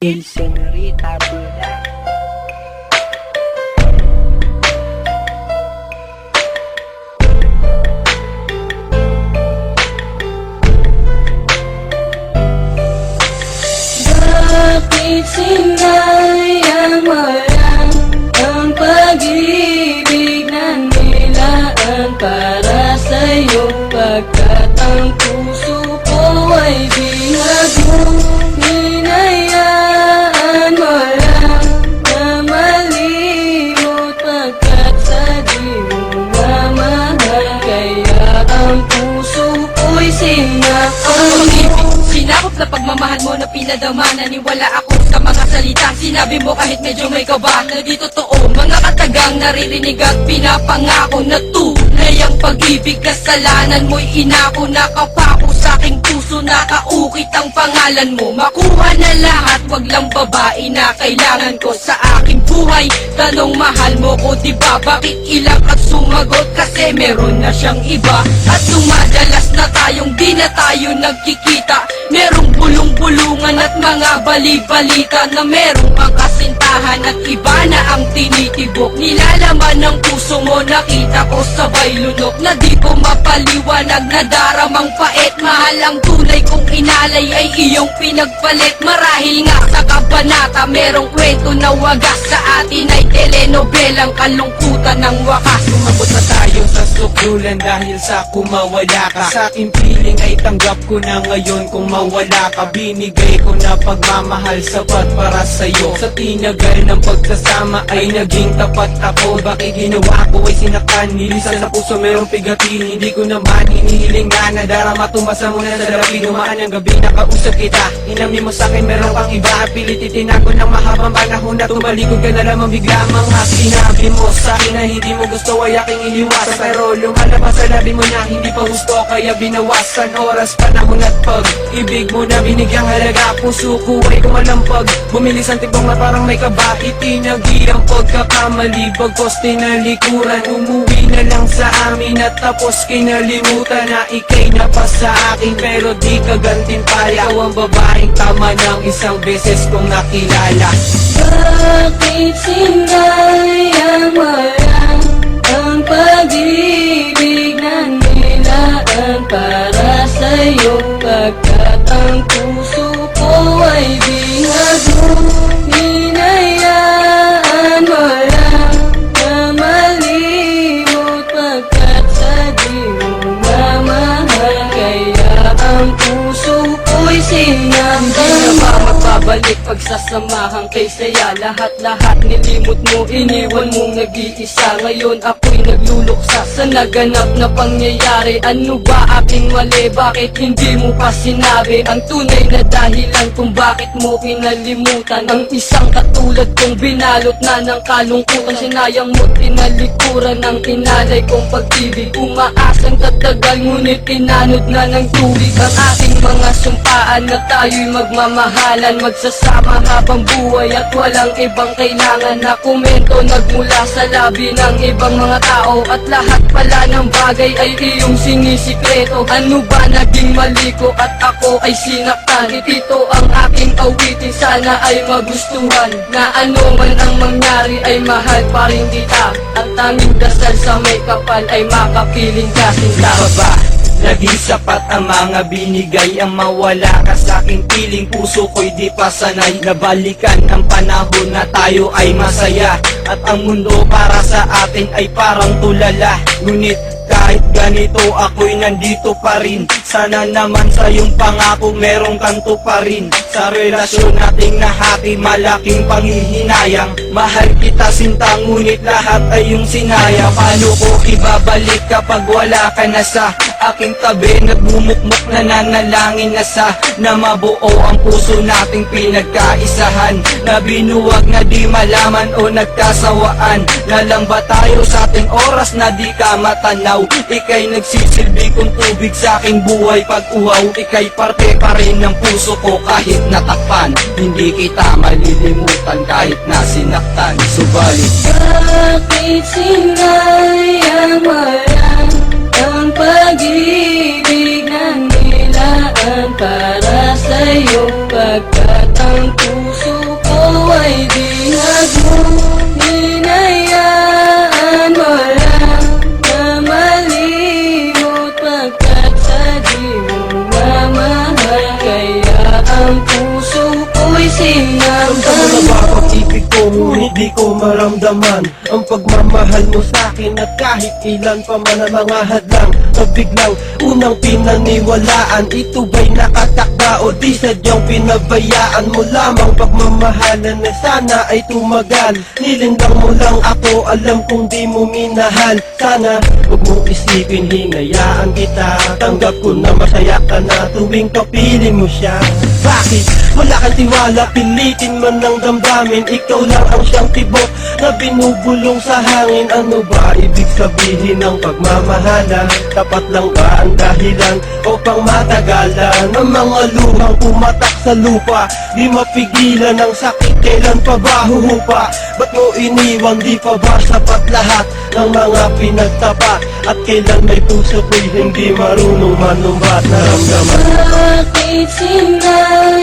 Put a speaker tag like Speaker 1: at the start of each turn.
Speaker 1: El Señorita Buda.
Speaker 2: Bakit sinayang walang ang pag-ibig na nilaan para sa'yo? Pagkat ang puso ko ay bihag mo, hinayaan mo lang na malimot. Pagkat sa di mo mamahal, kaya ang puso ko'y sinakal mo.
Speaker 3: Sinakop na pagmamahal mo na pinadama. Naniwala ako sa mga salitang sinabi mo kahit medyo may kaba. Na di totoo, mga katagang naririnig at pinapangako na tunay ang pag-ibig. Kasalanan mo'y inako, nakapako sa aking puso, nakaukit ang pangalan mo. Makuha na lahat, wag lang babae na kailangan ko sa aking buhay. Tanong mahal mo ko diba, bakit ilang at sumagot? Kasi meron na siyang iba. At dumadalas na tayong di na tayo nagkikita. Merong bulong-bulungan at mga bali-balita na merong ang kasintahan at iba na ang tinitibok. Nilalaman ng puso mo, nakita ko sabay lunok na di ko mapaliwanag na daramang pait. Mahal ang tunay kong inalay ay iyong pinagpalit. Marahil nga sa kabanata merong kwento na wagas, sa atin ay telenobelang kalungkutan ng wakas.
Speaker 4: Umabot na tayo sa suklulan dahil sa kumawala ka. Sa aking piling ay tanggap ko na ngayon kung mawala ka. Binigay ko na pagmamahal sapat para sa'yo. Sa tinagal ng pagsasama ay naging tapat ako. Bakit ginawa ko ay sinaktan, nilisan sa puso merong pigatin. Hindi ko naman inihiling na nadarama, tumasa mo na sa labi. Dumaan ang gabi, nakausap kita, inamin mo sa'kin meron pang iba. Pilit itinago ng mahabang panahon na tumalikod ka na lamang bigla. Mga sinabi mo sa'kin na hindi mo gusto ay aking iniwasan. Pero lumalabas sa labi mo na hindi pa gusto, kaya binawasan oras, panahon at pag-ibig mo na binigyang halaga. Puso ko ay kumalampag, bumilis ang tibong na parang may kaba. Itinagi ang pagkakamali, pagkos tinalikuran. Umuwi na lang sa amin at tapos kinalimutan na ikay na pa sa akin, pero di ka gantimpala. Ikaw ang babaeng tama ng isang beses kong nakilala.
Speaker 2: Bakit sinayang walang ang pag-ibig na nilaan para sa'yo? Pagkat ang puso ko ay bihag mo, hinayaan mo lang na malimot. Pagkat sa di mo mamahal, kaya ang puso ko'y sinakal mo. Magbabalik pagsasamahan kay saya, lahat-lahat nilimot mo, iniwan mong nag-iisa. Ngayon ako'y nagluluksa sa naganap na pangyayari. Ano ba aking mali? Bakit hindi mo pa sinabi ang tunay na dahilan kung bakit mo pinalimutan ang isang katulad kong binalot na ng kalungkutan? Sinayang mo, tinalikuran ng inalay kong pag-ibig. Umaasang tatagal ngunit tinanod na ng tubig ang aking mga sumpaan na tayo'y magmamahalan, magsasama habang buhay at walang ibang kailangan na komento nagmula sa labi ng ibang mga tao. At lahat pala ng bagay ay iyong sinisikreto. Ano ba naging mali ko at ako ay sinaktan? Ito ang aking awitin, sana ay magustuhan. Na ano man ang mangyari ay mahal pa rin kita. Ang tanging dasal sa may kapal ay makapiling ka sinta.
Speaker 4: Ba? Naging sapat ang mga binigay, ang mawala ka sa aking piling. Puso ko'y di pa sanay, nabalikan ang panahon na tayo ay masaya. At ang mundo para sa atin ay parang tulala. Ngunit kahit ganito ako'y nandito pa rin. Sana naman sa iyong pangako merong kanto pa rin. Sa relasyon nating nahati, malaking panghihinayang. Mahal kita sinta, ngunit lahat ay iyong sinaya. Paano ko ibabalik kapag wala ka na sa aking tabi? Nagbumukmuk na nanalangin na sa na mabuo ang puso nating pinagkaisahan. Na binuwag na di malaman o nagkasawaan. Na lang ba tayo sa ating oras na di ka matanaw? Ika'y nagsisilbi kong tubig sa aking buhay pag-uhaw. Ika'y parte pa rin ng puso ko kahit natakpan. Hindi kita malilimutan kahit na sinaktan. Subalit
Speaker 2: bakit sinayang walang ang pag-ibig na nilaan para sa'yo? Pagkat ang puso ay dihag mo. Hinayaan mo lang na malimot, pagkat sa di mo mamahal, kaya ang puso ko'y
Speaker 5: Ramdam mo na ba
Speaker 2: sinaktan.
Speaker 5: pag-ibig ko, ngunit di ko maramdaman ang pagmamahal mo sa'kin, at kahit ilan pa man ang mga hadlang na biglang unang pinaniwalaan. Ito ba'y nakatakda o di sadyang pinabayaan mo lamang pagmamahalan na sana ay tumagal? Nilindang mo lang ako, alam kong di mo minahal. Sana huwag mong isipin, hinayaan kita. Tanggap ko na masaya ka na tuwing kapiling mo siya. Bakit? Wala kang tiwala, pilitin man ng damdamin. Ikaw lang ang siyang tibok na binubulong sa hangin. Ano ba ibig sabihin ng pagmamahala? Tapat lang ba ang dahilan o pang matagalan? Ang mga luhang pumatak sa lupa, di mapigilan ang sakit, kailan pa ba huhupa? Ba't mo iniwan, di pa ba sapat lahat ng mga pinagtapat? At kailan may puso ko'y hindi marunong manumbat? Naramdaman
Speaker 2: Bakit sinayang